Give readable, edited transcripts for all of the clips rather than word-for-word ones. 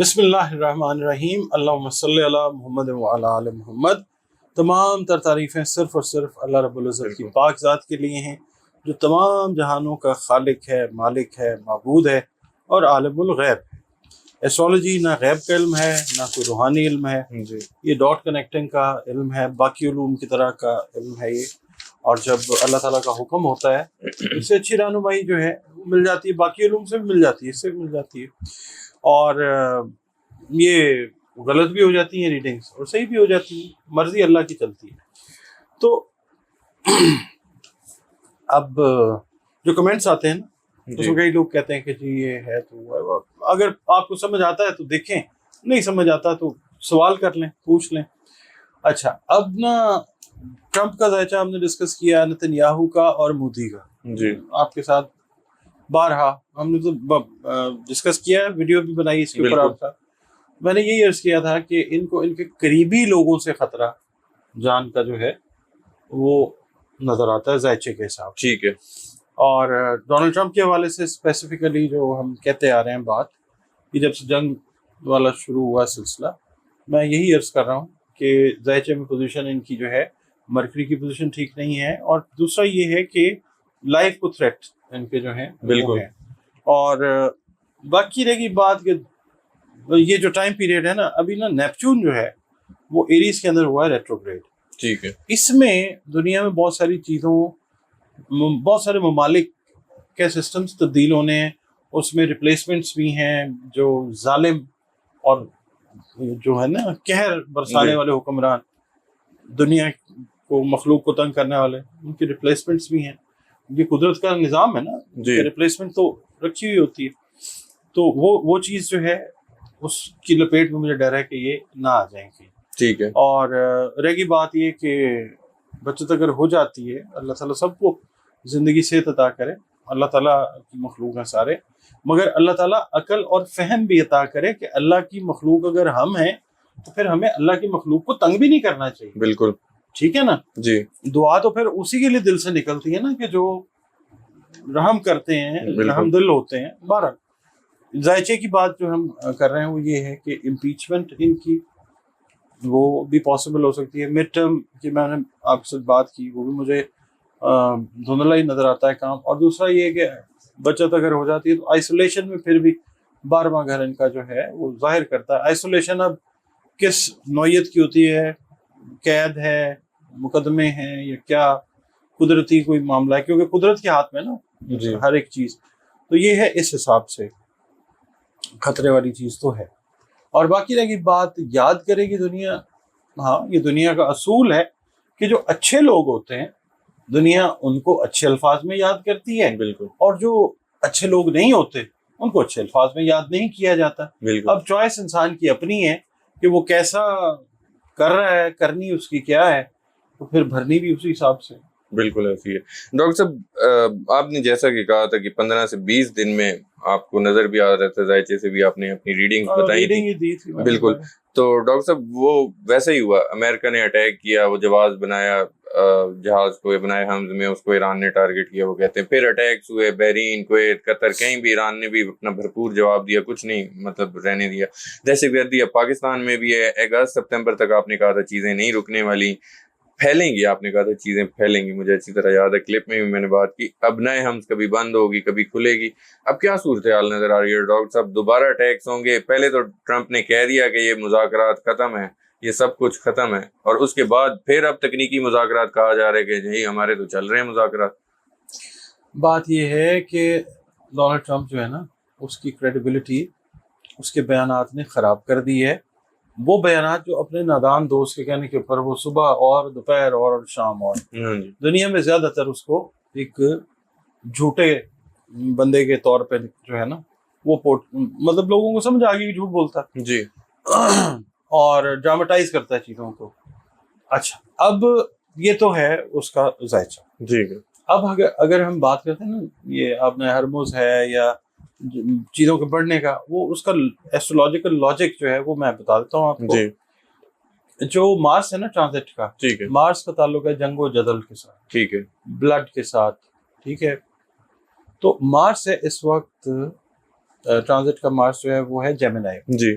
بسم اللہ الرحمن الرحیم، اللہم صلی علی محمد وعلی آل محمد۔ تمام تر تعریفیں صرف اور صرف اللہ رب العزت کی پاک ذات کے لیے ہیں، جو تمام جہانوں کا خالق ہے، مالک ہے، معبود ہے اور عالم الغیب ہے۔ ایسٹرالوجی نہ غیب کا علم ہے، نہ کوئی روحانی علم ہے، یہ ڈاٹ کنیکٹنگ کا علم ہے، باقی علوم کی طرح کا علم ہے یہ۔ اور جب اللہ تعالیٰ کا حکم ہوتا ہے اس سے اچھی رہنمائی جو ہے وہ مل جاتی ہے، باقی علوم سے بھی مل جاتی ہے، اس سے بھی مل جاتی ہے، اور یہ غلط بھی ہو جاتی ہیں ریڈنگز اور صحیح بھی ہو جاتی ہیں، مرضی اللہ کی چلتی ہے۔ تو اب جو کمنٹس آتے ہیں نا، اس میں کئی لوگ کہتے ہیں کہ جی یہ ہے تو اگر آپ کو سمجھ آتا ہے تو دیکھیں، نہیں سمجھ آتا تو سوال کر لیں، پوچھ لیں۔ اچھا، اب نا ٹرمپ کا ذائچہ ہم نے ڈسکس کیا، نتن یاہو کا اور مودی کا، جی آپ کے ساتھ بارہا ہم نے تو ڈسکس کیا ہے، ویڈیو بھی بنائی اس کے اوپر آپ کا۔ میں نے یہی عرض کیا تھا کہ ان کو ان کے قریبی لوگوں سے خطرہ جان کا جو ہے وہ نظر آتا ہے ذائچے کے حساب سے۔ ٹھیک ہے، اور ڈونلڈ ٹرمپ کے حوالے سے اسپیسیفکلی جو ہم کہتے آ رہے ہیں بات، کہ جب سے جنگ والا شروع ہوا سلسلہ، میں یہی عرض کر رہا ہوں کہ ذائچے میں پوزیشن ان کی جو ہے، مرکری کی پوزیشن ٹھیک نہیں ہے، اور دوسرا یہ ہے کہ لائف کو تھریٹ ان کے جو ہیں بالکل ہیں۔ اور باقی رہے گی بات کہ یہ جو ٹائم پیریڈ ہے نا، ابھی نا نیپچون جو ہے وہ ایریز کے اندر ہوا ہے ریٹروگریڈ۔ ٹھیک ہے، اس میں دنیا میں بہت ساری چیزوں، بہت سارے ممالک کے سسٹمز تبدیل ہونے ہیں، اس میں ریپلیسمنٹس بھی ہیں، جو ظالم اور جو ہے نا قہر برسانے والے حکمران، دنیا کو، مخلوق کو تنگ کرنے والے، ان کی ریپلیسمنٹس بھی ہیں۔ یہ قدرت کا نظام ہے نا، ریپلیسمنٹ تو رکھی ہوئی ہوتی ہے، تو وہ چیز جو ہے اس کی لپیٹ میں مجھے ڈر ہے کہ یہ نہ آ جائیں گی۔ ٹھیک ہے، اور رہ گئی بات یہ کہ بچت اگر ہو جاتی ہے، اللہ تعالیٰ سب کو زندگی صحت عطا کرے، اللہ تعالیٰ کی مخلوق ہیں سارے، مگر اللہ تعالیٰ عقل اور فہم بھی عطا کرے کہ اللہ کی مخلوق اگر ہم ہیں تو پھر ہمیں اللہ کی مخلوق کو تنگ بھی نہیں کرنا چاہیے۔ بالکل ٹھیک ہے نا؟ جی، دعا تو پھر اسی کے لیے دل سے نکلتی ہے نا، کہ جو رحم کرتے ہیں، رحم دل ہوتے ہیں۔ بہرحال ذائچے کی بات جو ہم کر رہے ہیں وہ یہ ہے کہ امپیچمنٹ ان کی وہ بھی پاسبل ہو سکتی ہے۔ مڈ ٹرم کی میں نے آپ سے بات کی، وہ بھی مجھے دھندلا ہی نظر آتا ہے کام۔ اور دوسرا یہ کہ بچت اگر ہو جاتی ہے تو آئسولیشن میں پھر بھی 12واں گھر ان کا جو ہے وہ ظاہر کرتا ہے۔ آئسولیشن اب کس نوعیت کی ہوتی ہے، قید ہے، مقدمے ہیں، یا کیا قدرتی کوئی معاملہ ہے، کیونکہ قدرت کے ہاتھ میں نا جی، ہر ایک چیز، تو یہ ہے اس حساب سے خطرے والی چیز تو ہے۔ اور باقی رہے گی بات یاد کرے گی دنیا، ہاں یہ دنیا کا اصول ہے کہ جو اچھے لوگ ہوتے ہیں دنیا ان کو اچھے الفاظ میں یاد کرتی ہے، بالکل اور جو اچھے لوگ نہیں ہوتے ان کو اچھے الفاظ میں یاد نہیں کیا جاتا۔ بالکل، اب چوائس انسان کی اپنی ہے کہ وہ کیسا کر رہا ہے، کرنی اس کی کیا ہے، تو پھر بھرنی بھی اسی حساب سے۔ بالکل ایسی ہے۔ ڈاکٹر صاحب، آپ نے جیسا کہ کہا تھا کہ 15 سے 20 دن میں آپ کو نظر بھی آ رہا تھا، ذائچے سے بھی آپ نے اپنی ریڈنگ بتائی تھی۔ بالکل، تو ڈاکٹر صاحب وہ ویسا ہی ہوا، امریکہ نے اٹیک کیا، وہ جواز بنایا، جہاز کو بنائے حمز میں، اس کو ایران نے ٹارگٹ کیا وہ کہتے ہیں، پھر اٹیکس ہوئے بحرین، کویت، قطر، کہیں بھی ایران نے بھی اپنا بھرپور جواب دیا، کچھ نہیں مطلب رہنے دیا۔ دہشت گردی اب پاکستان میں بھی ہے، اگست سپتمبر تک آپ نے کہا تھا چیزیں نہیں رکنے والی، پھیلیں گی، آپ نے کہا تھا چیزیں پھیلیں گی، مجھے اچھی طرح یاد ہے، کلپ میں بھی میں نے بات کی۔ اب نئے حمز کبھی بند ہوگی، کبھی کھلے گی، اب کیا صورتحال نظر آ رہی ہے ڈاکٹر صاحب؟ دوبارہ اٹیکس ہوں گے؟ پہلے تو ٹرمپ نے کہہ دیا کہ یہ مذاکرات ختم ہیں، یہ سب کچھ ختم ہے، اور اس کے بعد پھر اب تکنیکی مذاکرات کہا جا رہا ہے کہ جی ہمارے تو چل رہے ہیں مذاکرات۔ بات یہ ہے کہ ڈونلڈ ٹرمپ جو ہے نا، اس کی کریڈیبلٹی اس کے بیانات نے خراب کر دی ہے۔ وہ بیانات جو اپنے نادان دوست کے کہنے کے اوپر وہ صبح اور دوپہر اور شام اور دنیا میں زیادہ تر اس کو ایک جھوٹے بندے کے طور پہ جو ہے نا وہ مطلب لوگوں کو سمجھ آ گئی کہ جھوٹ بولتا جی، اور ڈراماٹائز کرتا ہے چیزوں کو۔ اچھا، اب یہ تو ہے اس کا ذائچہ۔ جی، اب اگر ہم بات کرتے ہیں نا، یہ آپ نے ہرمز ہے یا چیزوں کے بڑھنے کا، وہ اس کا ایسٹرولوجیکل لاجک جو ہے وہ میں بتا دیتا ہوں آپ کو۔ جی، جو مارس ہے نا ٹرانزٹ کا، ٹھیک ہے، مارس کا تعلق ہے جنگ و جدل کے ساتھ، ٹھیک ہے، بلڈ کے ساتھ، ٹھیک ہے۔ تو مارس ہے اس وقت ٹرانزٹ کا، مارس جو ہے وہ ہے جیمنائی، جی،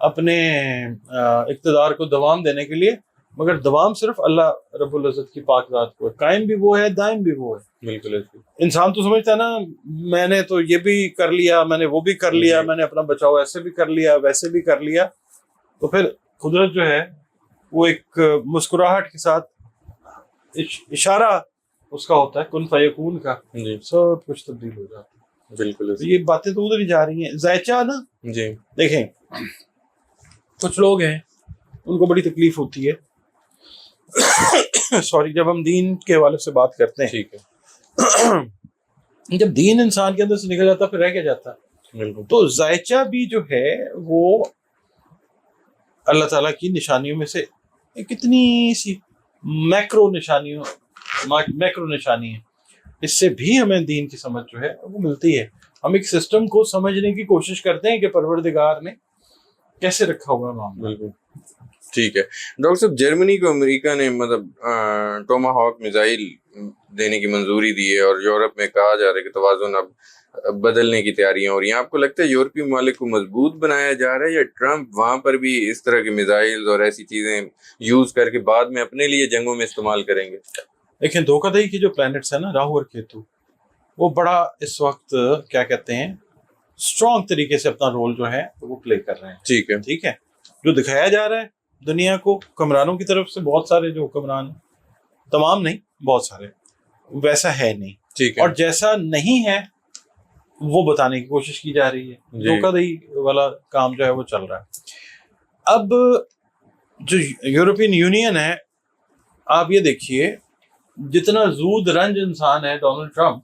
اپنے اقتدار کو دوام دینے کے لیے، مگر دوام صرف اللہ رب العزت کی پاک ذات کو ہے. قائم بھی وہ ہے، دائم بھی وہ ہے. بالکل ایسے. انسان تو سمجھتا ہے نا میں نے تو یہ بھی کر لیا، میں نے وہ بھی کر لیا، میں نے اپنا بچاؤ ایسے بھی کر لیا، ویسے بھی کر لیا. تو پھر قدرت جو ہے وہ ایک مسکراہٹ کے ساتھ اشارہ اس کا ہوتا ہے کن فیکون کا، جی سب کچھ تبدیل ہو جاتا ہے. بالکل تو یہ باتیں تو ادھر ہی جا رہی ہیں. ذائچہ نا، جی دیکھیں کچھ لوگ ہیں ان کو بڑی تکلیف ہوتی ہے سوری، جب ہم دین کے حوالے سے بات کرتے ہیں، ٹھیک ہے. جب دین انسان کے اندر سے نکل جاتا پھر رہ کے جاتا. بالکل. تو ذائچہ بھی جو ہے وہ اللہ تعالیٰ کی نشانیوں میں سے کتنی سی میکرو نشانی ہے. اس سے بھی ہمیں دین کی سمجھ جو ہے وہ ملتی ہے. ہم ایک سسٹم کو سمجھنے کی کوشش کرتے ہیں کہ پروردگار نے کیسے رکھا ہوا ہے معاملہ. بالکل ٹھیک ہے. ڈاکٹر صاحب جرمنی کو امریکہ نے مطلب ٹوما ہاک میزائل دینے کی منظوری دی ہے، اور یورپ میں کہا جا رہا ہے کہ توازن اب بدلنے کی تیاریاں ہو رہی ہیں. آپ کو لگتا ہے یورپی ممالک کو مضبوط بنایا جا رہا ہے، یا ٹرمپ وہاں پر بھی اس طرح کے میزائل اور ایسی چیزیں یوز کر کے بعد میں اپنے لیے جنگوں میں استعمال کریں گے؟ لیکن دھوکہ دہی کی جو پلانٹس ہیں نا، راہو اور کیتو، وہ بڑا اس وقت کیا کہتے ہیں اسٹرانگ طریقے سے اپنا رول جو ہے وہ پلے کر رہے ہیں. ٹھیک ہے. ٹھیک ہے. جو دکھایا جا رہا ہے دنیا کو حکمرانوں کی طرف سے، بہت سارے جو حکمران ہیں، تمام نہیں بہت سارے، ویسا ہے نہیں. ٹھیک ہے. اور جیسا نہیں ہے وہ بتانے کی کوشش کی جا رہی ہے. دھوکہ دہی والا کام جو ہے وہ چل رہا ہے. اب جو یورپین یونین ہے، آپ یہ دیکھیے جتنا زود رنج انسان ہے ڈونلڈ ٹرمپ،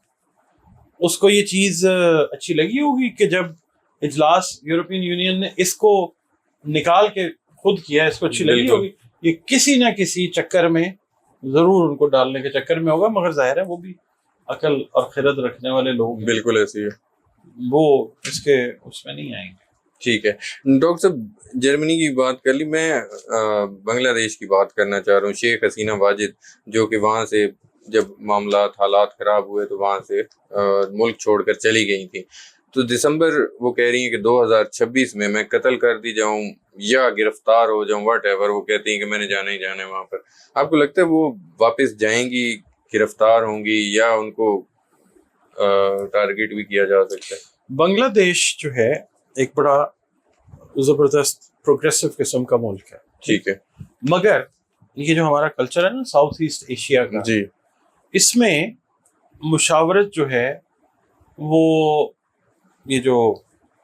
اس کو یہ چیز اچھی لگی ہوگی کہ جب اجلاس یورپین یونین نے اس کو نکال کے خود کیا، اس کو اچھی لگی ہوگی. یہ کسی نہ کسی چکر میں ضرور ان کو ڈالنے کے چکر میں ہوگا، مگر ظاہر ہے وہ بھی عقل اور خرد رکھنے والے لوگ بالکل ایسے ہی وہ اس میں نہیں آئیں گے. ٹھیک ہے. ڈاکٹر صاحب جرمنی کی بات کر لی، میں بنگلہ دیش کی بات کرنا چاہ رہا ہوں. شیخ حسینہ واجد جو کہ وہاں سے جب حالات خراب ہوئے تو وہاں سے ملک چھوڑ کر چلی گئی تھیں. تو دسمبر وہ کہہ رہی ہیں کہ 2026 میں قتل کر دی جاؤں یا گرفتار ہو جاؤں، واٹ ایور. وہ کہتی ہیں کہ میں نے جانا ہی جانا ہے وہاں پر. آپ کو لگتا ہے وہ واپس جائیں گی، گرفتار ہوں گی، یا ان کو ٹارگیٹ بھی کیا جا سکتا ہے؟ بنگلہ دیش جو ہے ایک بڑا زبردست پروگریسو قسم کا ملک ہے. ٹھیک ہے. مگر یہ جو ہمارا کلچر ہے نا ساؤتھ ایسٹ ایشیا کا، جی اس میں مشاورت جو ہے وہ یہ جو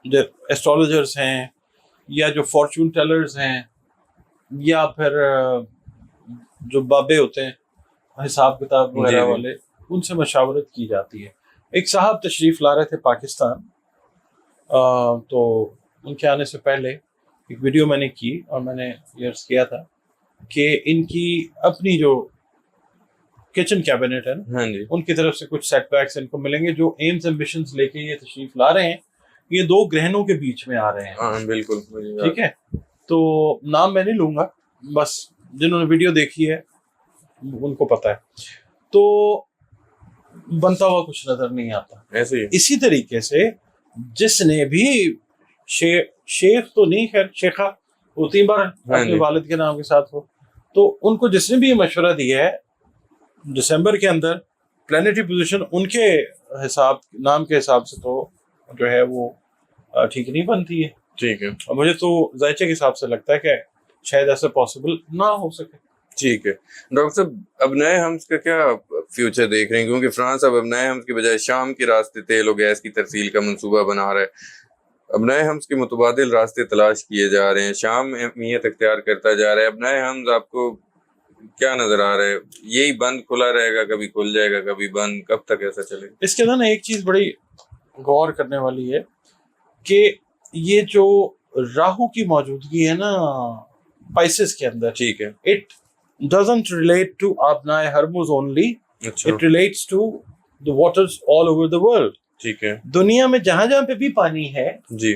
ایسٹرولوجرز ہیں یا جو فارچون ٹیلرز ہیں یا پھر جو بابے ہوتے ہیں حساب کتاب وغیرہ والے، ان سے مشاورت کی جاتی ہے. ایک صاحب تشریف لا رہے تھے پاکستان، تو ان کے آنے سے پہلے ایک ویڈیو میں نے کی اور میں نے یہ عرض کیا تھا کہ ان کی اپنی جو کچن کیبنٹ ہے نا، ان کی طرف سے کچھ سیٹ بیکس ان کو ملیں گے. جو ایمز ایمبیشنز لے کے یہ تشریف لا رہے ہیں، یہ دو گرہنوں کے بیچ میں آ رہے ہیں. بالکل ٹھیک ہے. تو نام میں نہیں لوں گا، بس جنہوں نے ویڈیو دیکھی ہے ان کو پتہ ہے. تو بنتا ہوا کچھ نظر نہیں آتا. اسی طریقے سے جس نے بھی شیخ تو نہیں، خیر شیخہ وہ 3 بار اپنے والد کے نام کے ساتھ ہو، تو ان کو جس نے بھی یہ مشورہ دیا ہے دسمبر کے اندر پلانیٹری پوزیشن ان کے نام کے حساب سے تو جو ہے وہ ٹھیک نہیں بنتی ہے. ٹھیک ہے. اور مجھے تو ذائچے کے حساب سے لگتا ہے کہ شاید ایسا پاسبل نہ ہو سکے. ٹھیک ہے. ڈاکٹر صاحب اب نئے ہمز کا کیا فیوچر دیکھ رہے ہیں؟ کیونکہ فرانس اب نئے ہمز کے بجائے شام کے راستے تیل و گیس کی ترسیل کا منصوبہ بنا رہا ہے. اب نئے ہمز کے متبادل راستے تلاش کیے جا رہے ہیں، شام اہمیت اختیار کرتا جا رہا ہے. اب نئے ہمز آپ کو کیا نظر آ رہا ہے؟ یہی بند کھلا رہے گا، کبھی کھل جائے گا کبھی بند، کب تک ایسا چلے گا؟ اس کے اندر ایک چیز بڑی غور کرنے والی ہے کہ یہ جو راہو کی موجودگی ہے نا پائسس کے اندر، ٹھیک ہے، اٹ doesn't relate to آبنائے Hormuz only, it relates to the waters all over the world. ٹھیک ہے. دنیا میں جہاں جہاں پہ بھی پانی ہے جی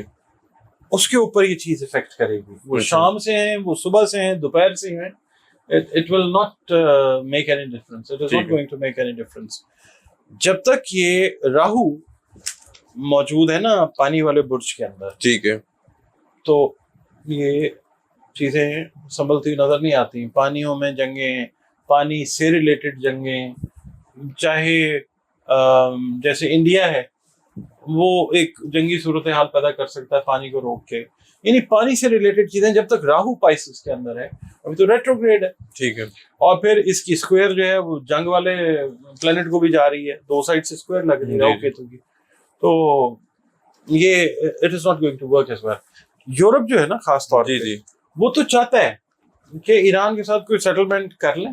اس کے اوپر یہ چیز افیکٹ کرے گی. وہ شام سے ہیں، وہ صبح سے ہیں، دوپہر سے ہیں. It will not make any difference. It is not going to make any difference. جب تک یہ راہو موجود ہے نا پانی والے برج کے اندر، ٹھیک ہے، تو یہ چیزیں سنبھلتی نظر نہیں آتی. پانیوں میں جنگیں، پانی سے ریلیٹڈ جنگیں، چاہے جیسے انڈیا ہے وہ ایک جنگی صورتحال پیدا کر سکتا ہے پانی کو روک کے. یعنی پانی سے ریلیٹڈ چیزیں جب تک راہو پائسس کے اندر ہے، ابھی تو ریٹروگریڈ ہے. ٹھیک ہے. اور پھر اس کی اسکوائر جو ہے وہ جنگ والے پلانٹ کو بھی جا رہی ہے، 2 سائڈ سے اسکوائر لگ رہی ہے راہو کیتو کی. تو یہ it is not going to work as well. Europe جو ہے نا خاص طور پہ وہ تو چاہتا ہے کہ ایران کے ساتھ کوئی سیٹلمنٹ کر لیں،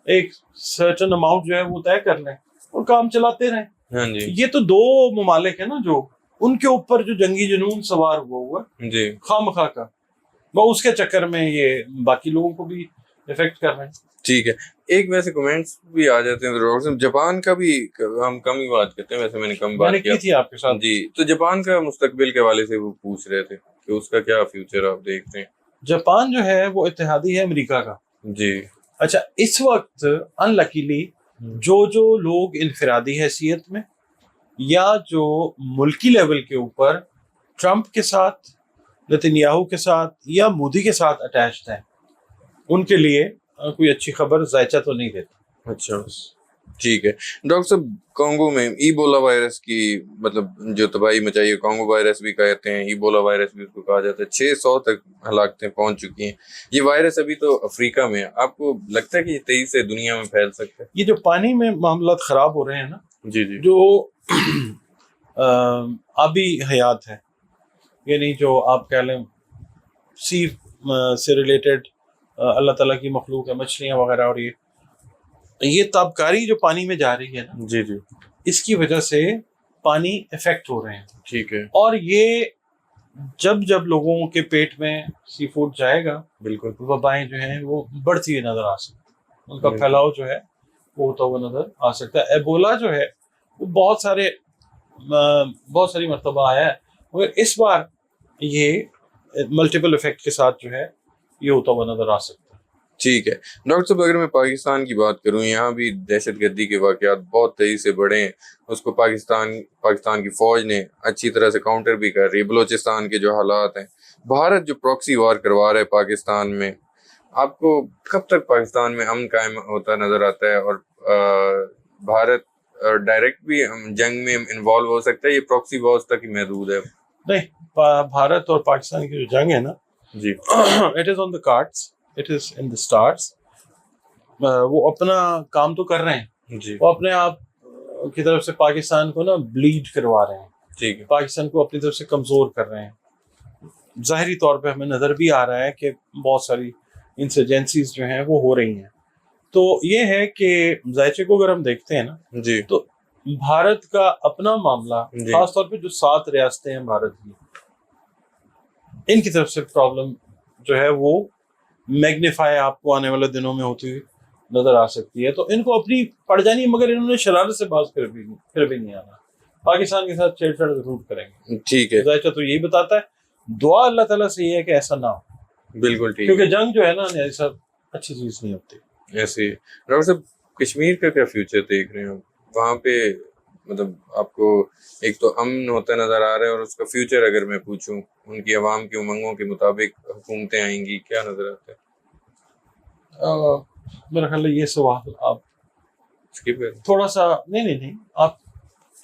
ایک سرٹن اماؤنٹ جو ہے وہ طے کر لیں اور کام چلاتے رہیں. ہاں جی. یہ تو 2 ممالک ہیں نا جو ان کے اوپر جو جنگی جنون سوار ہوا جی خواہ مخواہ کا، وہ اس کے چکر میں یہ باقی لوگوں کو بھی افیکٹ کر رہے ہیں. ٹھیک ہے. ایک ویسے کمنٹس بھی آ جاتے ہیں ڈاکٹر صاحب، جاپان کا بھی ہم کم ہی بات کرتے ہیں، ویسے میں نے کم بات کی تھی آپ کے ساتھ. جی. تو جاپان کا مستقبل کے حوالے سے وہ پوچھ رہے تھے کہ اس کا کیا فیوچر آپ دیکھتے ہیں. جاپان جو ہے وہ اتحادی ہے امریکہ کا. جی. اچھا، اس وقت ان لکیلی جو لوگ انفرادی حیثیت میں یا جو ملکی لیول کے اوپر ٹرمپ کے ساتھ، نتنیاہو کے ساتھ یا مودی کے ساتھ اٹیچڈ ہیں، ان کے لیے کوئی اچھی خبر ذائچہ تو نہیں دیتا. اچھا ٹھیک ہے. ڈاکٹر صاحب کانگو میں ایبولا وائرس کی مطلب جو تباہی مچائی ہے، کانگو وائرس بھی کہتے ہیں، ایبولا وائرس بھی اس کو کہا جاتا ہے، 600 تک ہلاکتیں پہنچ چکی ہیں. یہ وائرس ابھی تو افریقہ میں ہے، آپ کو لگتا ہے کہ یہ تیزی سے دنیا میں پھیل سکتا ہے؟ یہ جو پانی میں معاملات خراب ہو رہے ہیں نا، جی جی، جو آبی حیات ہے، یعنی جو آپ کہہ لیں سی سے ریلیٹڈ اللہ تعالیٰ کی مخلوق ہے، مچھلیاں وغیرہ، اور یہ تابکاری جو پانی میں جا رہی ہے نا، جی جی، اس کی وجہ سے پانی افیکٹ ہو رہے ہیں. ٹھیک ہے. اور یہ جب لوگوں کے پیٹ میں سی فوڈ جائے گا، بالکل وبائیں جو ہیں وہ بڑھتی ہوئی نظر آ سکتی ہیں، ان کا پھیلاؤ جو ہے وہ ہوتا ہوا نظر آ سکتا ہے. ایبولا جو ہے وہ بہت ساری مرتبہ آیا ہے، مگر اس بار یہ ملٹیپل افیکٹ کے ساتھ جو ہے یہ ہوتا ہوا نظر آ سکتا ہے. ٹھیک ہے. ڈاکٹر صاحب اگر میں پاکستان کی بات کروں، یہاں بھی دہشت گردی کے واقعات بہت تیزی سے بڑھے ہیں، اس کو پاکستان کی فوج نے اچھی طرح سے کاؤنٹر بھی کر رہی ہے. بلوچستان کے جو حالات ہیں، بھارت جو پراکسی وار کروا رہا ہے پاکستان میں، آپ کو کب تک پاکستان میں امن قائم ہوتا نظر آتا ہے؟ اور بھارت ڈائریکٹ بھی جنگ میں انوالو ہو سکتا ہے، یہ پراکسی وارز تک ہی محدود ہے؟ نہیں، بھارت اور پاکستان کی جو جنگ ہے نا، جی، it is on the cards, it is in the stars. وہ اپنا کام تو کر رہے ہیں، جی، وہ اپنے آپ کی طرف سے پاکستان کو نا بلیڈ کروا رہے ہیں، ٹھیک ہے، پاکستان کو اپنی طرف سے کمزور کر رہے ہیں. ظاہری طور پہ ہمیں نظر بھی آ رہا ہے کہ بہت ساری انسرجنسیز جو ہیں وہ ہو رہی ہیں. تو یہ ہے کہ ذائچے کو اگر ہم دیکھتے ہیں نا، جی، تو بھارت کا اپنا معاملہ، جی، خاص طور پہ جو 7 ریاستیں ہیں بھارت کی، ان کی طرف سے پرابلم جو ہے وہ میگنیفائی آپ کو آنے والے دنوں میں ہوتی ہوئی نظر آ سکتی ہے. تو ان کو اپنی پڑ جانی، مگر انہوں نے شرارت سے باز پھر بھی نہیں آنا. پاکستان کے ساتھ چھیڑ چھاڑ ضرور کریں گے. ٹھیک ہے، ذائچہ تو یہی بتاتا ہے، دعا اللہ تعالیٰ سے یہ ہے کہ ایسا نہ ہو. بالکل ٹھیک. کیونکہ جنگ جو ہے نا ایسا اچھی چیز نہیں ہوتی. ایسے ڈاکٹر صاحب کشمیر کا کیا فیوچر دیکھ رہے ہیں وہاں پہ؟ مطلب آپ کو ایک تو امن ہوتا نظر آ رہا ہے، اور اس کا فیوچر اگر میں پوچھوں، ان کی عوام کی امنگوں کے مطابق حکومتیں آئیں گی، کیا نظر آتا ہے؟ میرا خیال ہے یہ سوال آپ اسکپ کریں. تھوڑا سا نہیں آپ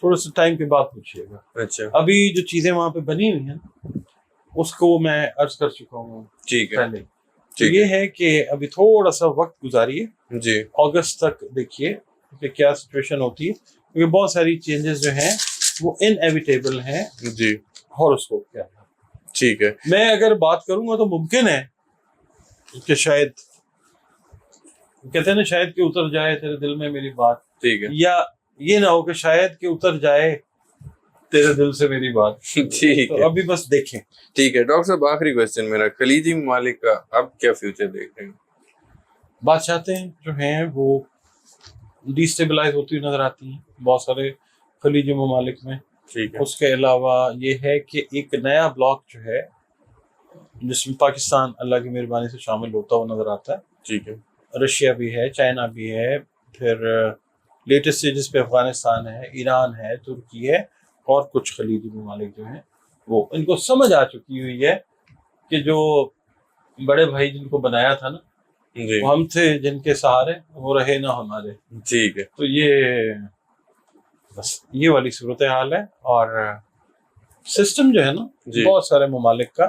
تھوڑا سا ٹائم کے بعد پوچھیے گا. اچھا ابھی جو چیزیں وہاں پہ بنی ہوئی ہیں اس کو میں عرض کر چکا ہوں ٹھیک ہے. پہلے. تو یہ ہے کہ ابھی تھوڑا سا وقت گزاریے، جی، اگست تک دیکھیے کہ کیا سچویشن ہوتی ہے، کیونکہ بہت ساری چینجز جو ہیں وہ انیویٹیبل ہیں. جی، ہاروسکوپ کیا ہے. ٹھیک ہے. میں اگر بات کروں گا تو ممکن ہے کہ شاید کہتے ہیں نا، شاید کہ اتر جائے تیرے دل میں میری بات، ٹھیک ہے. یا یہ نہ ہو کہ شاید کہ اتر جائے تیرے دل سے میری بات. ٹھیک تو ہے. ابھی بس دیکھیں. ٹھیک ہے. ڈاکٹر صاحب آخری کوشچن میرا، خلیجی ممالک کا اب کیا فیوچر دیکھ رہے ہیں؟ بادشاہتیں جو ہیں وہ ڈیسٹیبلائز ہوتی ہوئی نظر آتی ہیں بہت سارے خلیجی ممالک میں. ٹھیک ہے. اس کے علاوہ یہ ہے کہ ایک نیا بلاک جو ہے جس میں پاکستان اللہ کی مہربانی سے شامل ہوتا ہوا نظر آتا ہے. ٹھیک ہے. رشیا بھی ہے، چائنا بھی ہے، پھر لیٹسٹ اسٹیجز پہ افغانستان ہے، ایران ہے، ترکی ہے، اور کچھ خلیجی ممالک جو ہیں وہ ان کو سمجھ آ چکی ہوئی ہے کہ جو بڑے بھائی جن کو بنایا تھا نا جی وہ ہم تھے جن کے سہارے وہ رہے نہ ہمارے. ٹھیک ہے. تو یہ بس یہ والی صورتحال ہے. اور سسٹم جو ہے نا جی. بہت سارے ممالک کا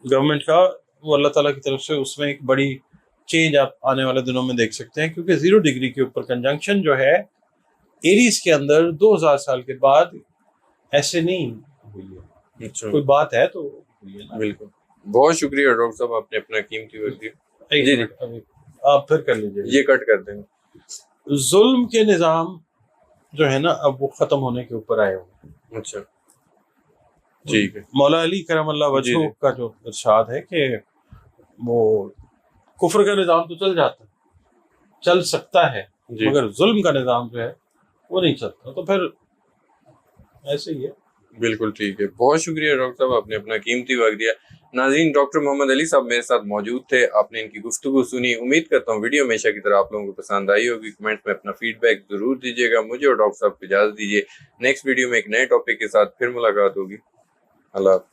گورنمنٹ کا وہ اللہ تعالیٰ کی طرف سے اس میں ایک بڑی چینج آپ آنے والے دنوں میں دیکھ سکتے ہیں, کیونکہ 0 ڈگری کے اوپر کنجنکشن جو ہے ایریز کے اندر 2000 سال کے بعد ایسے نہیں ہوئی ہے. اچھا کوئی بات ہے تو ہوئی ہے نا. بالکل. بہت شکریہ ڈاکٹر صاحب, آپ نے اپنا قیمتی وقت دیا. ایک جی منٹ, ابھی آپ پھر کر لیجیے. یہ کٹ کر دیں گے. ظلم کے نظام جو ہے نا اب وہ ختم ہونے کے اوپر آئے ہوئے. اچھا ٹھیک ہے. مولا علی کرم اللہ جی وجہہ کا جو ارشاد ہے کہ وہ کفر کا نظام تو چل جاتا ہے, چل سکتا ہے, جی مگر ظلم کا نظام جو ہے وہ نہیں چلتا. تو پھر ایسے ہی ہے. بالکل ٹھیک ہے. بہت شکریہ ڈاکٹر صاحب, آپ نے اپنا قیمتی وقت دیا. ناظرین, ڈاکٹر محمد علی صاحب میرے ساتھ موجود تھے, آپ نے ان کی گفتگو سنی. امید کرتا ہوں ویڈیو ہمیشہ کی طرح آپ لوگوں کو پسند آئی ہوگی. کمنٹ میں اپنا فیڈ بیک ضرور دیجیے گا. مجھے اور ڈاکٹر صاحب کو اجازت دیجیے. نیکسٹ ویڈیو میں ایک نئے ٹاپک کے ساتھ پھر ملاقات ہوگی. اللہ حافظ.